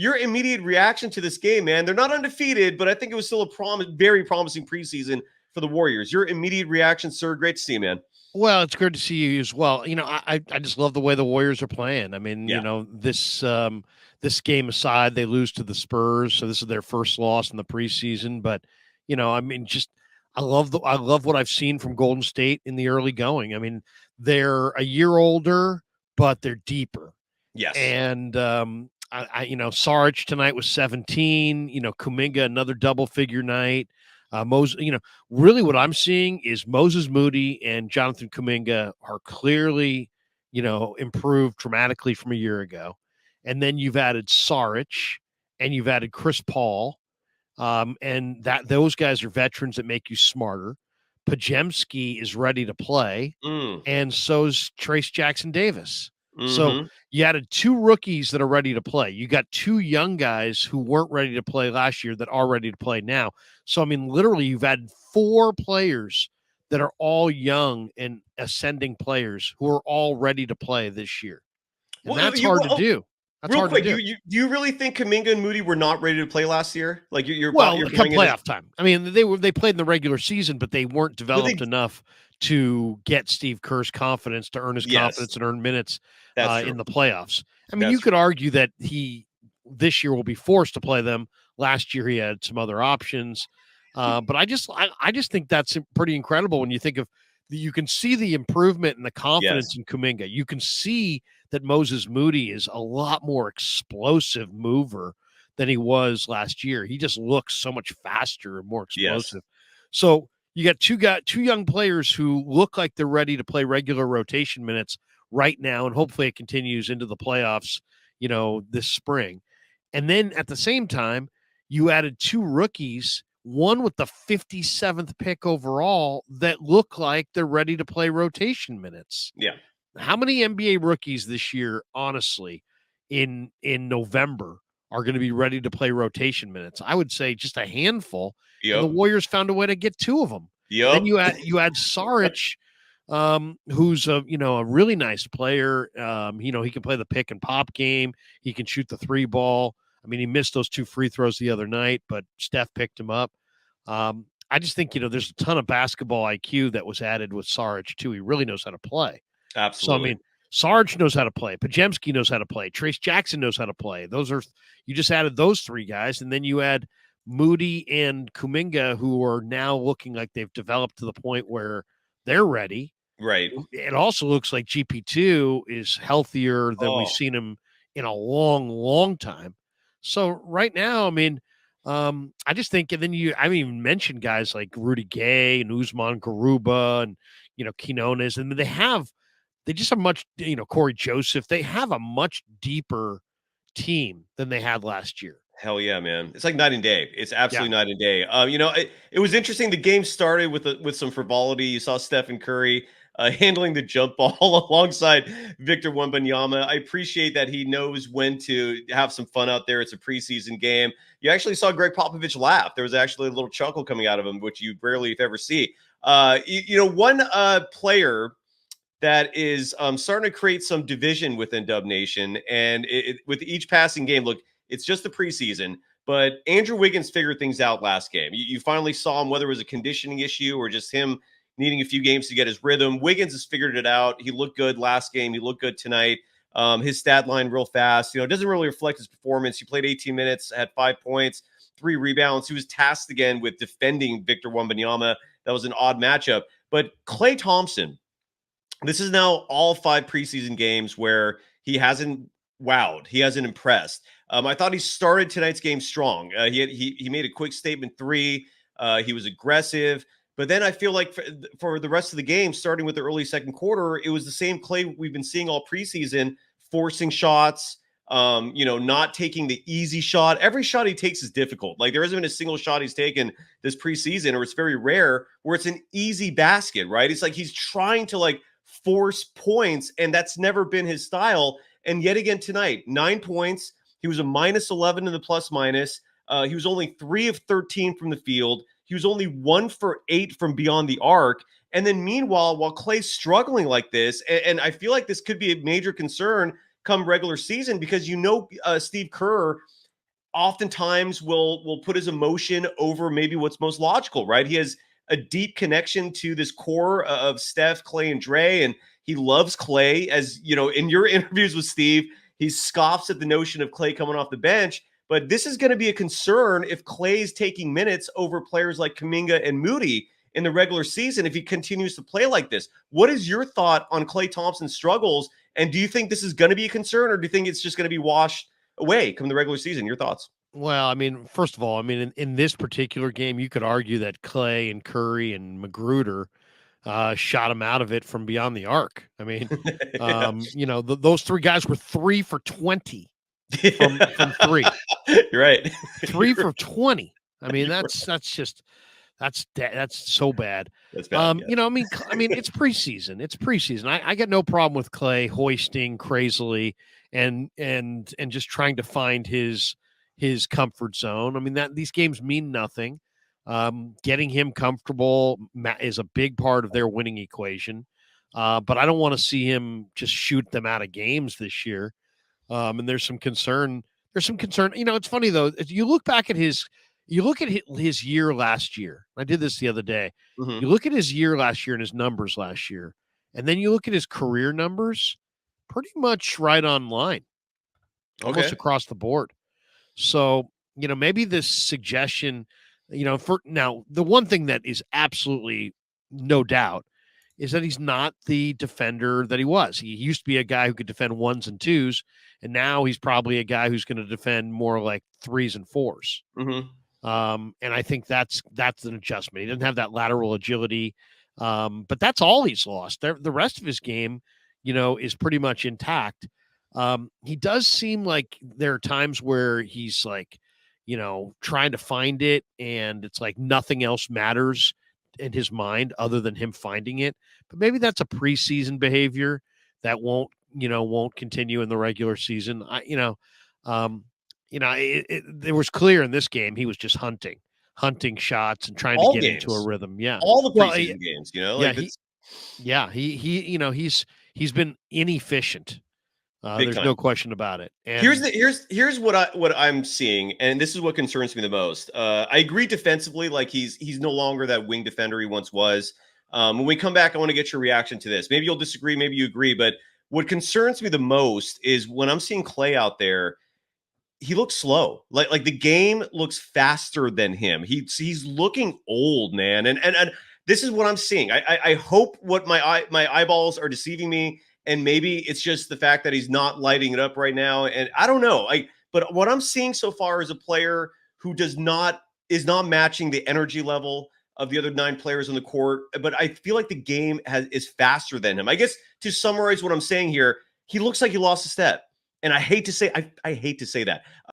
your immediate reaction to this game, man. They're not undefeated, but I think it was still a very promising preseason for the Warriors. Your immediate reaction, sir. Great to see you, man. Well, it's good to see you as well. I just love the way the Warriors are playing. I mean, Yeah. This game aside, they lose to the Spurs, so this is their first loss in the preseason. But I mean, just I love what I've seen from Golden State in the early going. I mean, they're a year older, but they're deeper. Yes. And Sarge tonight was 17. Kuminga another double figure night. Moses, really what I'm seeing is Moses Moody and Jonathan Kuminga are clearly, improved dramatically from a year ago. And then you've added Saric and you've added Chris Paul. And those guys are veterans that make you smarter. Pajemski is ready to play, and so's Trace Jackson Davis. So you added two rookies that are ready to play. You got two young guys who weren't ready to play last year that are ready to play now. So, I mean, literally, you've added four players that are all young and ascending players who are all ready to play this year. And that's hard to do. That's real hard quick, to do. do you really think Kuminga and Moody were not ready to play last year? Like you're come bringing playoff time. I mean, they played in the regular season, but they weren't developed enough to get Steve Kerr's confidence, to earn his confidence and earn minutes in the playoffs. I mean, you could argue that he this year will be forced to play them. Last year he had some other options, but I just think that's pretty incredible when you think of. You can see the improvement and the confidence in Kuminga. You can see that Moses Moody is a lot more explosive mover than he was last year. He just looks so much faster and more explosive. So you got two young players who look like they're ready to play regular rotation minutes right now, and hopefully it continues into the playoffs, this spring. And then at the same time, you added two rookies, one with the 57th pick overall, that look like they're ready to play rotation minutes. Yeah. How many NBA rookies this year, honestly, in November are going to be ready to play rotation minutes? I would say just a handful. Yep. And the Warriors found a way to get two of them. Yep. Then you add Saric, who's a really nice player. He can play the pick and pop game. He can shoot the three ball. I mean, he missed those two free throws the other night, but Steph picked him up. I just think, there's a ton of basketball IQ that was added with Saric, too. He really knows how to play. Absolutely. So, I mean, Sarge knows how to play. Pajemski knows how to play. Trace Jackson knows how to play. You just added those three guys, and then you add Moody and Kuminga, who are now looking like they've developed to the point where they're ready. Right. It also looks like GP2 is healthier than we've seen him in a long, long time. So right now, I mean, I just think, and then I haven't even mentioned guys like Rudy Gay and Usman Garuba and, Quinones, and they just have much, Corey Joseph, they have a much deeper team than they had last year. Hell yeah, man. It's like night and day. It's absolutely night and day. It was interesting. The game started with some frivolity. You saw Stephen Curry handling the jump ball alongside Victor Wembanyama. I appreciate that he knows when to have some fun out there. It's a preseason game. You actually saw Greg Popovich laugh. There was actually a little chuckle coming out of him, which you rarely, if ever, see. One player that is starting to create some division within Dub Nation, and with each passing game, look, it's just the preseason, but Andrew Wiggins figured things out last game. You finally saw him, whether it was a conditioning issue or just him needing a few games to get his rhythm. Wiggins has figured it out. He looked good last game. He looked good tonight. His stat line real fast. It doesn't really reflect his performance. He played 18 minutes, had 5 points, 3 rebounds. He was tasked again with defending Victor Wembanyama. That was an odd matchup. But Klay Thompson, this is now all 5 preseason games where he hasn't wowed. He hasn't impressed. I thought he started tonight's game strong. He made a quick statement 3. He was aggressive. But then I feel like for the rest of the game, starting with the early second quarter, it was the same Klay we've been seeing all preseason, forcing shots, not taking the easy shot. Every shot he takes is difficult. Like there hasn't been a single shot he's taken this preseason, or it's very rare, where it's an easy basket, right? It's like he's trying to force points, and that's never been his style. And yet again tonight, 9 points. He was a -11 in the plus minus. He was only 3 of 13 from the field. He was only 1 for 8 from beyond the arc. And then meanwhile, while Klay's struggling like this, and I feel like this could be a major concern come regular season, because Steve Kerr oftentimes will put his emotion over maybe what's most logical, right? He has a deep connection to this core of Steph, Clay, and Dre, and he loves Clay. As you know, in your interviews with Steve, he scoffs at the notion of Clay coming off the bench. But this is going to be a concern if Clay's taking minutes over players like Kuminga and Moody in the regular season if he continues to play like this. What is your thought on Klay Thompson's struggles? And do you think this is going to be a concern, or do you think it's just going to be washed away come the regular season? Your thoughts? Well, I mean, first of all, I mean, in this particular game, you could argue that Clay and Curry and Magruder shot him out of it from beyond the arc. I mean, you know, those three guys were 3 for 20 from three. You're right. 3 for 20. I mean, that's so bad. That's bad. You know, I mean, it's preseason. It's preseason. I got no problem with Clay hoisting crazily and just trying to find his comfort zone. I mean, that these games mean nothing. Getting him comfortable is a big part of their winning equation. But I don't want to see him just shoot them out of games this year. And there's some concern. You know, it's funny though. You look back at his year last year. I did this the other day. You look at his year last year and his numbers last year, and then you look at his career numbers, pretty much right on line, almost across the board. So, you know, maybe this suggestion, you know, for now, the one thing that is absolutely no doubt is that he's not the defender that he was. He used to be a guy who could defend ones and twos, and now he's probably a guy who's going to defend more like threes and fours. And I think that's an adjustment. He doesn't have that lateral agility, but that's all he's lost. The rest of his game, you know, is pretty much intact. He does seem like there are times where he's like, you know, trying to find it, and it's like nothing else matters in his mind other than him finding it. But maybe that's a preseason behavior that won't continue in the regular season. It was clear in this game he was just hunting shots and trying to get into a rhythm. Yeah, all the preseason games, you know. He's been inefficient. There's no question about it. And here's what I'm seeing, and this is what concerns me the most. I agree defensively, like he's no longer that wing defender he once was. When we come back, I want to get your reaction to this. Maybe you'll disagree, maybe you agree, but what concerns me the most is when I'm seeing Clay out there, he looks slow. Like the game looks faster than him. He's looking old, man. And this is what I'm seeing. I hope what my eyeballs are deceiving me. And maybe it's just the fact that he's not lighting it up right now. And I don't know. But what I'm seeing so far is a player who is not matching the energy level of the other 9 players on the court. But I feel like the game is faster than him. I guess to summarize what I'm saying here, he looks like he lost a step. And I hate to say that.